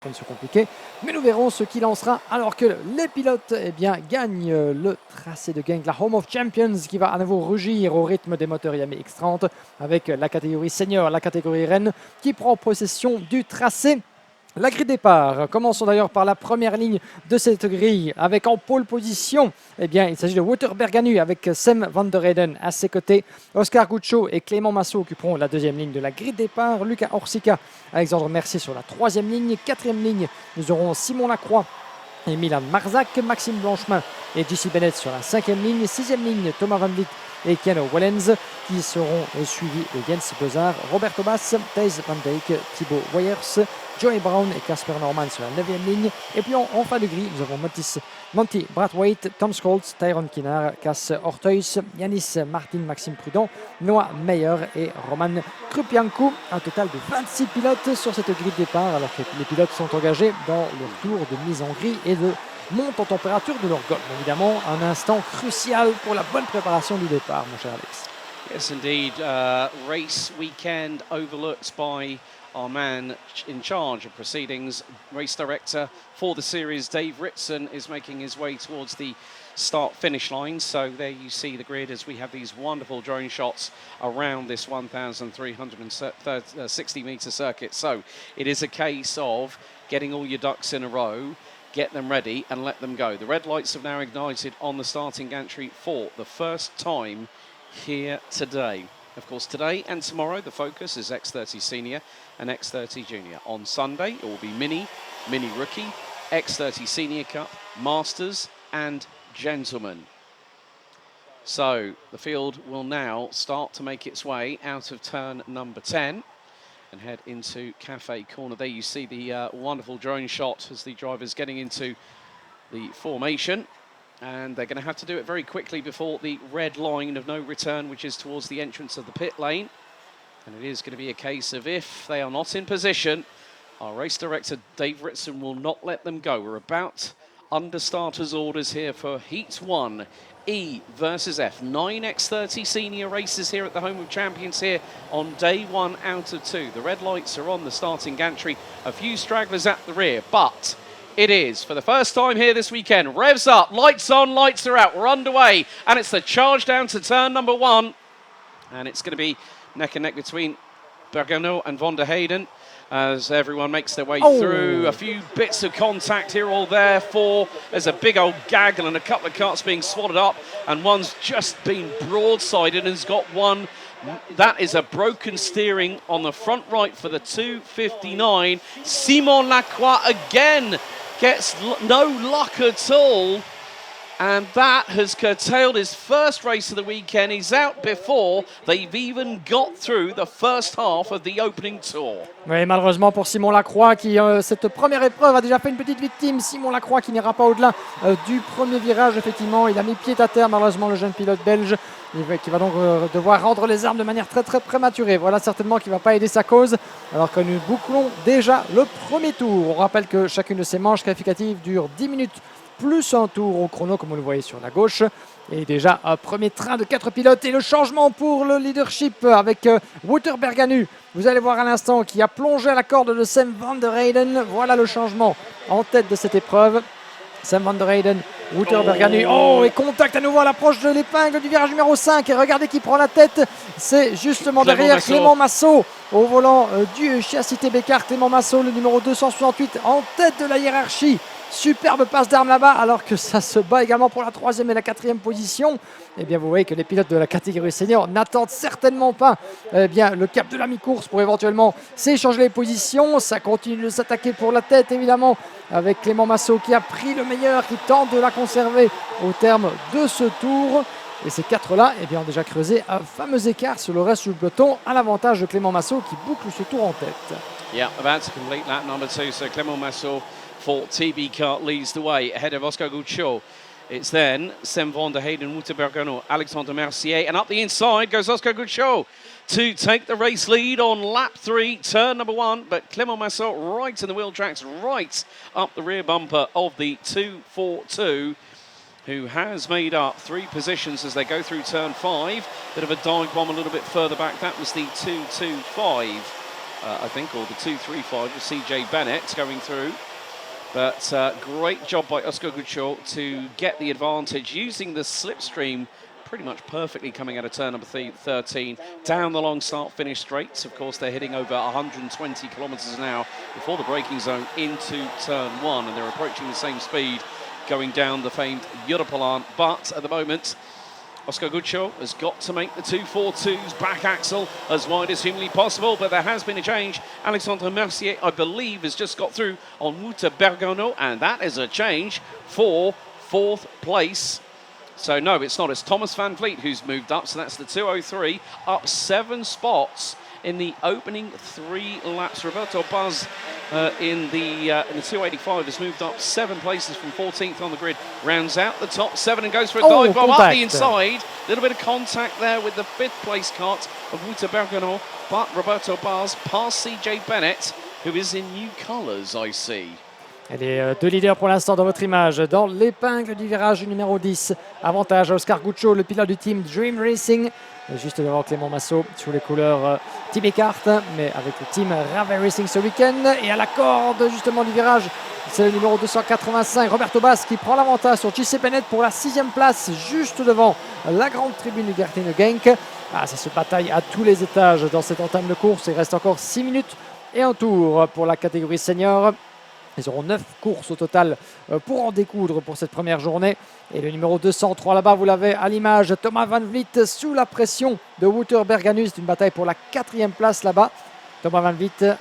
de se compliquer, mais nous verrons ce qui lancera alors que les pilotes gagnent le tracé de Genk, la Home of Champions qui va à nouveau rugir au rythme des moteurs Yamaha X30 avec la catégorie senior, la catégorie reine qui prend possession du tracé. La grille départ, commençons d'ailleurs par la première ligne de cette grille avec en pole position, il s'agit de Wouter Berganu avec Sam van der Heyden à ses côtés. Oscar Guccio et Clément Massot occuperont la deuxième ligne de la grille départ. Luca Orsica, Alexandre Mercier sur la troisième ligne. Quatrième ligne, nous aurons Simon Lacroix et Milan Marzac, Maxime Blanchemin et JC Bennett sur la cinquième ligne. Sixième ligne, Thomas Van Vliet et Keanu Wellens qui seront suivis de Jens Bezard, Robert Thomas, Thijs van Dijk, Thibaut Weyers, Joey Brown et Casper Norman sur la 9e ligne. Et puis en fin de grille, nous avons Monty Brathwaite, Tom Scholz, Tyrone Kinnar, Cass Orteus, Yanis Martin, Maxime Prudent, Noah Meyer et Roman Krupiankou. Un total de 26 pilotes sur cette grille de départ, alors que les pilotes sont engagés dans leur tour de mise en grille et de monte en température de leur gomme. Évidemment, un instant crucial pour la bonne préparation du départ, mon cher Alex. Yes, indeed. Race weekend overlooked by our man in charge of proceedings, race director for the series, Dave Ritson, is making his way towards the start-finish line. So there you see the grid as we have these wonderful drone shots around this 1,360-metre circuit. So it is a case of getting all your ducks in a row, get them ready and let them go. The red lights have now ignited on the starting gantry for the first time here today. Of course, today and tomorrow, the focus is X30 Senior and X30 Junior. On Sunday, it will be Mini Rookie, X30 Senior Cup, Masters and Gentlemen. So the field will now start to make its way out of turn number 10 and head into Cafe Corner. There you see the wonderful drone shot as the driver's getting into the formation. And they're going to have to do it very quickly before the red line of no return, which is towards the entrance of the pit lane. And it is going to be a case of if they are not in position, our race director, Dave Ritson, will not let them go. We're about under starters orders here for Heat 1, E versus F. 9 X30 senior races here at the Home of Champions here on day 1 out of 2. The red lights are on the starting gantry. A few stragglers at the rear, but it is, for the first time here this weekend, revs up, lights on, lights are out, we're underway, and it's the charge down to turn number 1. And it's going to be neck and neck between Bergano and Van der Heyden as everyone makes their way through. A few bits of contact here or there there's a big old gaggle and a couple of carts being swatted up, and one's just been broadsided and has got one. That is a broken steering on the front right for the 259. Simon Lacroix again gets no luck at all, and that has curtailed his first race of the weekend. He's out before they've even got through the first half of the opening tour. Oui, malheureusement pour Simon Lacroix qui, cette première épreuve, a déjà fait une petite victime. Simon Lacroix qui n'ira pas au-delà du premier virage, effectivement. Il a mis pied à terre, malheureusement, le jeune pilote belge, qui va donc devoir rendre les armes de manière très très prématurée. Voilà certainement qui ne va pas aider sa cause, alors que nous bouclons déjà le premier tour. On rappelle que chacune de ces manches qualificatives dure 10 minutes plus un tour au chrono, comme vous le voyez sur la gauche. Et déjà un premier train de 4 pilotes et le changement pour le leadership avec Wouter Berganu. Vous allez voir à l'instant qui a plongé à la corde de Sam van der Heyden. Voilà le changement en tête de cette épreuve. Sam van der Heyden, Wouter Berganu. Oh, et contact à nouveau à l'approche de l'épingle du virage numéro 5. Et regardez qui prend la tête. C'est justement derrière Clément Massot au volant du Châssis TB4. Clément Massot, le numéro 268, en tête de la hiérarchie. Superbe passe d'armes là-bas, alors que ça se bat également pour la 3e et la 4e position. Eh bien, vous voyez que les pilotes de la catégorie senior n'attendent certainement pas le cap de la mi-course pour éventuellement s'échanger les positions. Ça continue de s'attaquer pour la tête, évidemment, avec Clément Massot qui a pris le meilleur, qui tente de la conserver au terme de ce tour. Et ces 4-là ont déjà creusé un fameux écart sur le reste du peloton à l'avantage de Clément Massot qui boucle ce tour en tête. Yeah, about to complete lap number 2, so Clément Massot for TB Kart leads the way ahead of Oscar Guccio. It's then Sam van der Heyden, Wouter Bergano, Alexandre Mercier, and up the inside goes Oscar Guccio to take the race lead on lap 3, turn number 1. But Clément Massot right in the wheel tracks, right up the rear bumper of the 242, who has made up 3 positions as they go through turn 5. Bit of a dive bomb a little bit further back. That was the 225. I think, or the 2.35 with CJ Bennett going through. But great job by Oscar Guccio to get the advantage using the slipstream pretty much perfectly coming out of turn number 13 down the long start finish straights. Of course, they're hitting over 120 kilometers an hour before the braking zone into turn 1, and they're approaching the same speed going down the famed Europalan. But at the moment, Oscar Guccio has got to make the 2.42's back axle as wide as humanly possible, but there has been a change. Alexandre Mercier, I believe, has just got through on Wouter Bergano, and that is a change for 4th place. So no, it's not. It's Thomas Van Vliet who's moved up, so that's the 2.03, up 7 spots in the opening 3 laps. Roberto Buzz in the 2.85 has moved up 7 places from 14th on the grid, rounds out the top 7 and goes for a dive bomb up the inside. A little bit of contact there with the 5th place kart of Wouter Bergano, but Roberto Buzz past CJ Bennett, who is in new colours, I see. Et les 2 leaders pour l'instant dans votre image, dans l'épingle du virage numéro 10. Avantage à Oscar Guccio, le pilote du team Dream Racing, juste devant Clément Massot sous les couleurs Team Eckhart, mais avec le team Rave Racing ce week-end. Et à la corde justement du virage, c'est le numéro 285, Roberto Bas, qui prend l'avantage sur JC Bennett pour la 6e place, juste devant la grande tribune du Garten de Genk. Ah, ça se bataille à tous les étages dans cette entame de course. Il reste encore 6 minutes et un tour pour la catégorie senior. Ils auront 9 courses au total pour en découdre pour cette première journée. Et le numéro 203 là-bas, vous l'avez à l'image, Thomas Van Vliet sous la pression de Wouter Berganu. C'est une bataille pour la 4e place là-bas. Thomas Van Vliet,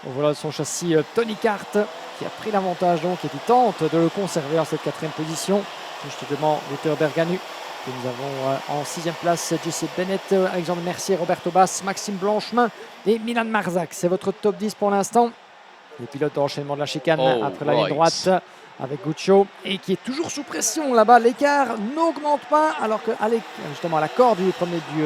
au volant de son châssis Tony Kart, qui a pris l'avantage donc et qui tente de le conserver en cette 4e position. Juste devant Wouter Berganu. Et nous avons en 6e place JC Bennett, Alexandre Mercier, Roberto Bas, Maxime Blanchemin et Milan Marzac. C'est votre top 10 pour l'instant. Le pilote d'enchaînement de la chicane après la ligne droite avec Guccio et qui est toujours sous pression là-bas. L'écart n'augmente pas alors que justement à la corde du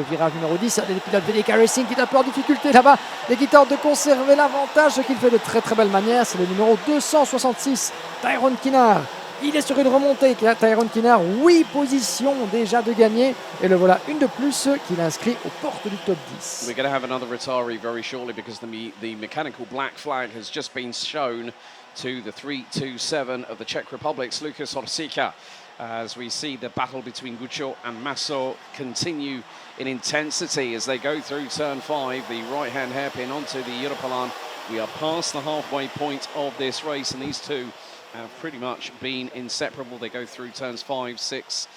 virage numéro 10, il y a des pilotes VDK Racing qui est un peu en difficulté là-bas et qui tente de conserver l'avantage, ce qu'il fait de très très belle manière. C'est le numéro 266, Tyrone Kinnar. Il est sur une remontée, Tyrone Kinnar, 8 positions déjà de gagner. Et le voilà une de plus qu'il inscrit aux portes du top 10. We're going to have another retiree very shortly because the mechanical black flag has just been shown to the 327 of the Czech Republic's Lukas Horsika. As we see the battle between Guccio and Massot continue in intensity as they go through turn 5, the right-hand hairpin onto the Europalan. We are past the halfway point of this race, and these two have pretty much been inseparable. They go through turns 5, 6,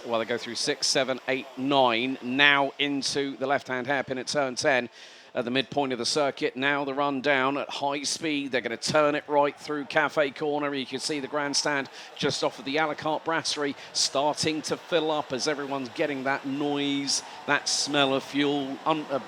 well, they go through 6, 7, 8, 9, now into the left-hand hairpin at turn 10 at the midpoint of the circuit. Now the run down at high speed. They're going to turn it right through Cafe Corner. You can see the grandstand just off of the à la carte brasserie starting to fill up as everyone's getting that noise, that smell of fuel,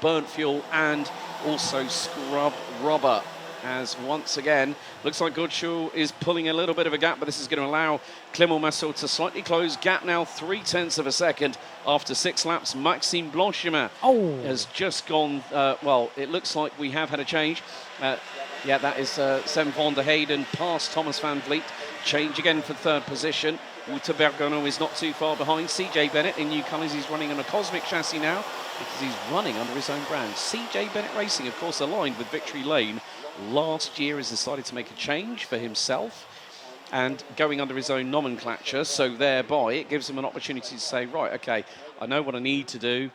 burnt fuel, and also scrub rubber. As once again, looks like Guccio is pulling a little bit of a gap, but this is going to allow Clément Massot to slightly close. Gap now 0.3 of a second after 6 laps. Maxime Blanchemin has just gone, well, it looks like we have had a change. Yeah, that is Sam van der Heyden past Thomas Van Vliet. Change again for 3rd position. Wouter Bergano is not too far behind. CJ Bennett in new colours. He's running on a Cosmic chassis now because he's running under his own brand. CJ Bennett Racing, of course, aligned with Victory Lane. Last year has decided to make a change for himself and going under his own nomenclature, so thereby it gives him an opportunity to say, right, okay, I know what I need to do.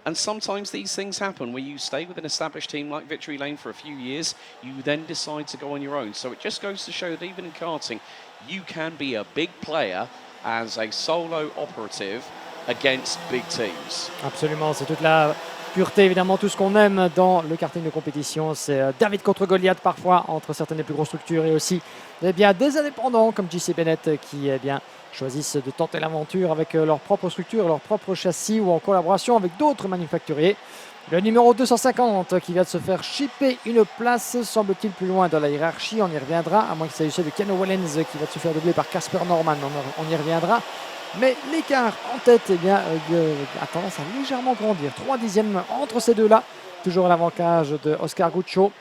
And sometimes these things happen where you stay with an established team like Victory Lane for a few years, you then decide to go on your own. So it just goes to show that even in karting, you can be a big player as a solo operative against big teams. Absolument, c'est toute la pureté, évidemment, tout ce qu'on aime dans le karting de compétition. C'est David contre Goliath parfois entre certaines des plus grosses structures et aussi des indépendants comme JC Bennett qui choisissent de tenter l'aventure avec leur propre structure, leur propre châssis ou en collaboration avec d'autres manufacturiers. Le numéro 250 qui vient de se faire chipper une place, semble-t-il plus loin dans la hiérarchie. On y reviendra, à moins qu'il s'agisse de Keno Wellens qui va se faire doubler par Casper Norman. On y reviendra. Mais l'écart en tête a tendance à légèrement grandir. 3 dixièmes entre ces deux-là. Toujours à l'avantage de Oscar Guccio.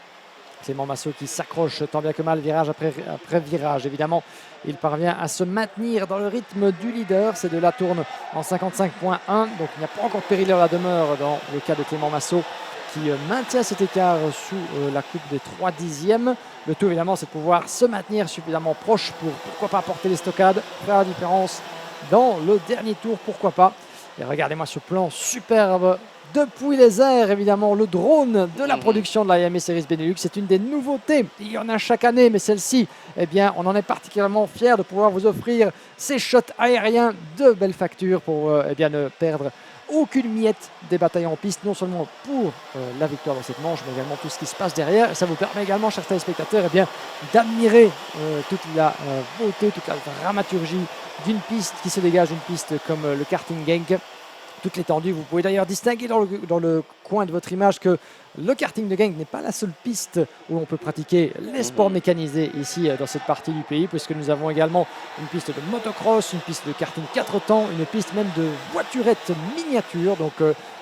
Clément Massot qui s'accroche tant bien que mal virage après virage. Évidemment, il parvient à se maintenir dans le rythme du leader. Ces deux-là tournent en 55.1. Donc il n'y a pas encore de péril à la demeure dans le cas de Clément Massot qui maintient cet écart sous la coupe des 3 dixièmes. Le tout évidemment c'est de pouvoir se maintenir suffisamment proche pour pourquoi pas porter les stockades, faire la différence dans le dernier tour, pourquoi pas. Et regardez-moi ce plan superbe depuis les airs, évidemment, le drone de la production de la IMA Series Benelux. C'est une des nouveautés. Il y en a chaque année, mais celle-ci, eh bien, on en est particulièrement fiers de pouvoir vous offrir ces shots aériens de belle facture pour eh bien, ne perdre aucune miette des batailles en piste, non seulement pour la victoire dans cette manche, mais également tout ce qui se passe derrière. Et ça vous permet également, chers téléspectateurs, eh bien, d'admirer toute la beauté, toute la dramaturgie d'une piste qui se dégage, une piste comme le karting Genk. Toute l'étendue. Vous pouvez d'ailleurs distinguer dans le coin de votre image que le karting de Genk n'est pas la seule piste où on peut pratiquer les sports mécanisés ici dans cette partie du pays, puisque nous avons également une piste de motocross, une piste de karting 4 temps, une piste même de voiturettes miniatures. Donc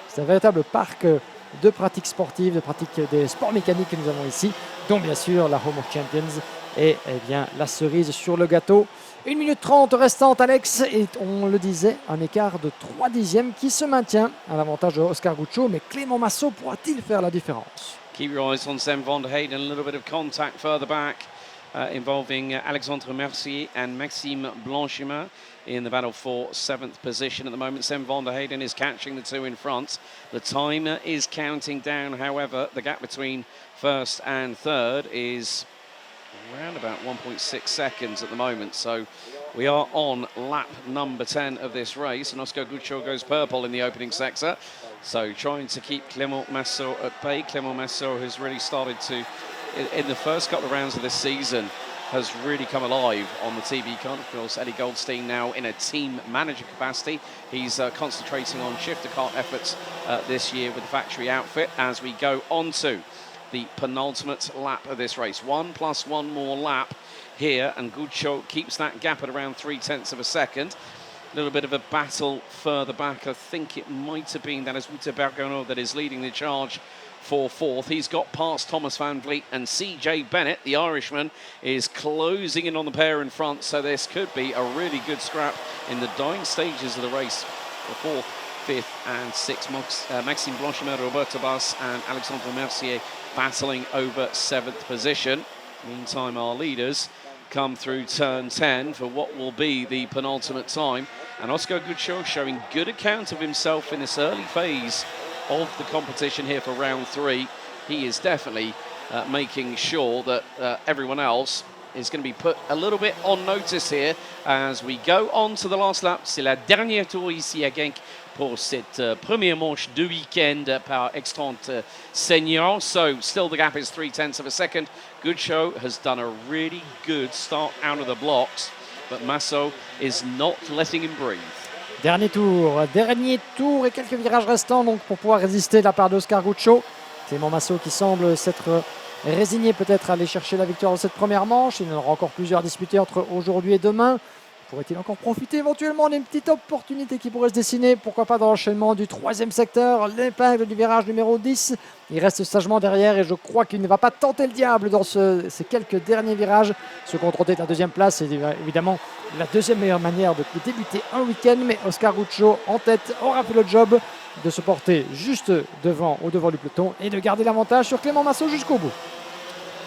c'est un véritable parc de pratiques sportives, de pratiques des sports mécaniques que nous avons ici, dont bien sûr la Home of Champions et eh bien, la cerise sur le gâteau. 1 minute 30 restante, Alex, et on le disait, un écart de 3 dixièmes qui se maintient à l'avantage de Oscar Guccio, mais Clément Massot pourra-t-il faire la différence? Keep your eyes on Sam van der Heyden, a little bit of contact further back involving Alexandre Mercier and Maxime Blanchiment in the battle for 7th position at the moment. Sam van der Heyden is catching the two in front. The timer is counting down, however, the gap between first and third is around about 1.6 seconds at the moment, so we are on lap number 10 of this race, and Oscar Guccio goes purple in the opening sector, so trying to keep Clément Massot at bay. Clément Massot has really started to, in the first couple of rounds of this season, has really come alive on the TV card. Of course, Eddie Goldstein now in a team manager capacity. He's concentrating on shifter kart efforts this year with the factory outfit as we go on to the penultimate lap of this race. 1 + 1 more lap here, and Guccio keeps that gap at around 0.3 of a second. A little bit of a battle further back. I think it might have been that is Wouter Bergeron that is leading the charge for fourth. He's got past Thomas Van Vliet, and CJ Bennett, the Irishman, is closing in on the pair in front, so this could be a really good scrap in the dying stages of the race for fourth, fifth and sixth. Maxime Blanchiment, Roberto Bas and Alexandre Mercier battling over 7th position. Meantime, our leaders come through turn 10 for what will be the penultimate time. And Oscar Guccio showing good account of himself in this early phase of the competition here for round 3. He is definitely making sure that everyone else is going to be put a little bit on notice here as we go on to the last lap. C'est la dernière tour ici à Genk pour cette première manche de week-end par X30 Senior. So still the gap is 0.3 of a second. Guccio has done a really good start out of the blocks, but Massot is not letting him breathe. Dernier tour et quelques virages restants donc pour pouvoir résister de la part d'Oscar Guccio. Clément Massot qui semble s'être résigné peut-être à aller chercher la victoire dans cette première manche. Il y en aura encore plusieurs disputées entre aujourd'hui et demain. Pourrait-il encore profiter éventuellement d'une petite opportunité qui pourrait se dessiner? Pourquoi pas dans l'enchaînement du 3e secteur, l'épingle du virage numéro 10. Il reste sagement derrière et je crois qu'il ne va pas tenter le diable dans ces quelques derniers virages. Se contenter de la 2e place, c'est évidemment la 2e meilleure manière de débuter un week-end. Mais Oscar Guccio en tête aura fait le job de se porter juste devant, au devant du peloton et de garder l'avantage sur Clément Massot jusqu'au bout.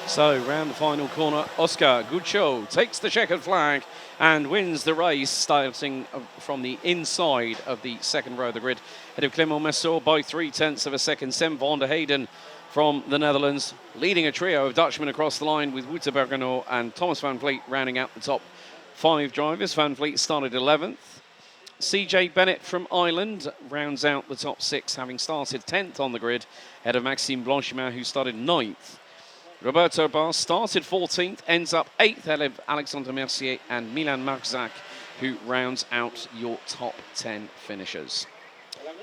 So, round the final corner, Oscar Guccio takes the checkered flag and wins the race, starting from the inside of the second row of the grid. Ahead of Clément Massot by 0.3 of a second. Sam van der Heyden from the Netherlands, leading a trio of Dutchmen across the line with Wouter Bergeron and Thomas Van Vliet rounding out the top 5 drivers. Van Vliet started 11th. CJ Bennett from Ireland rounds out the top 6, having started 10th on the grid, ahead of Maxime Blanchiment, who started 9th. Roberto Bas started 14th, ends up 8th ahead of Alexandre Mercier and Milan Marczak, who rounds out your top 10 finishers.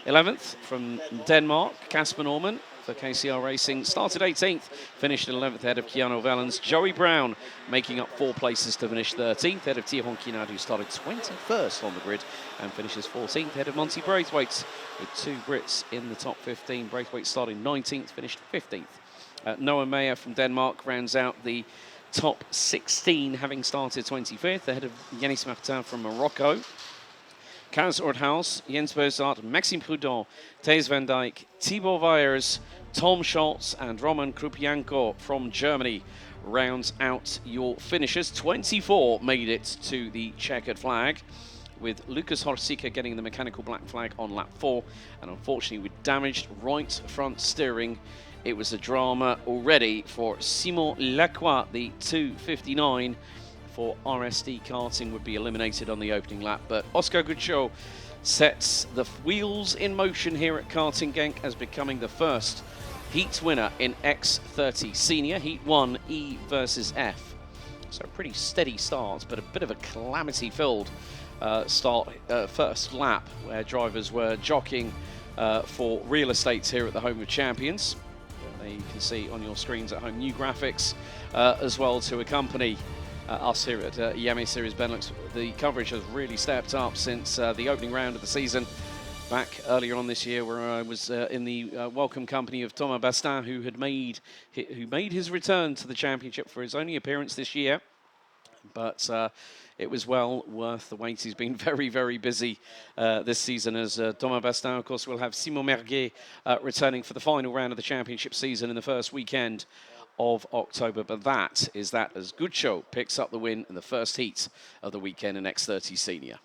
11th from Denmark, Casper Norman for KCR Racing, started 18th, finished 11th ahead of Keanu Vellens. Joey Brown making up 4 places to finish 13th ahead of Tyrone Kinad, who started 21st on the grid and finishes 14th ahead of Monty Braithwaite, with 2 Brits in the top 15. Braithwaite starting 19th, finished 15th. Noah Meyer from Denmark rounds out the top 16, having started 25th, ahead of Yanis Martin from Morocco. Kaz Ordhaus, Jens Bozart, Maxime Prudhomme, Thijs van Dijk, Thibaut Weijers, Tom Scholz and Roman Krupianko from Germany rounds out your finishers. 24 made it to the checkered flag, with Lucas Horsika getting the mechanical black flag on lap 4, and unfortunately with damaged right front steering, it was a drama already for Simon Lacroix. The 259 for RSD Karting would be eliminated on the opening lap, but Oscar Gucho sets the wheels in motion here at Karting Genk as becoming the first heat winner in X30 Senior. Heat 1, E versus F. So a pretty steady start, but a bit of a calamity-filled start, first lap, where drivers were jockeying for real estates here at the home of champions. There you can see on your screens at home new graphics as well to accompany us here at Yame Series Benelux. The coverage has really stepped up since the opening round of the season back earlier on this year, where I was in the welcome company of Thomas Bastin, who made his return to the championship for his only appearance this year. But it was well worth the wait. He's been very, very busy this season, as Thomas Bastin, of course, will have Simon Merguet returning for the final round of the championship season in the first weekend of October. But that as Gucho picks up the win in the first heat of the weekend in X30 Senior.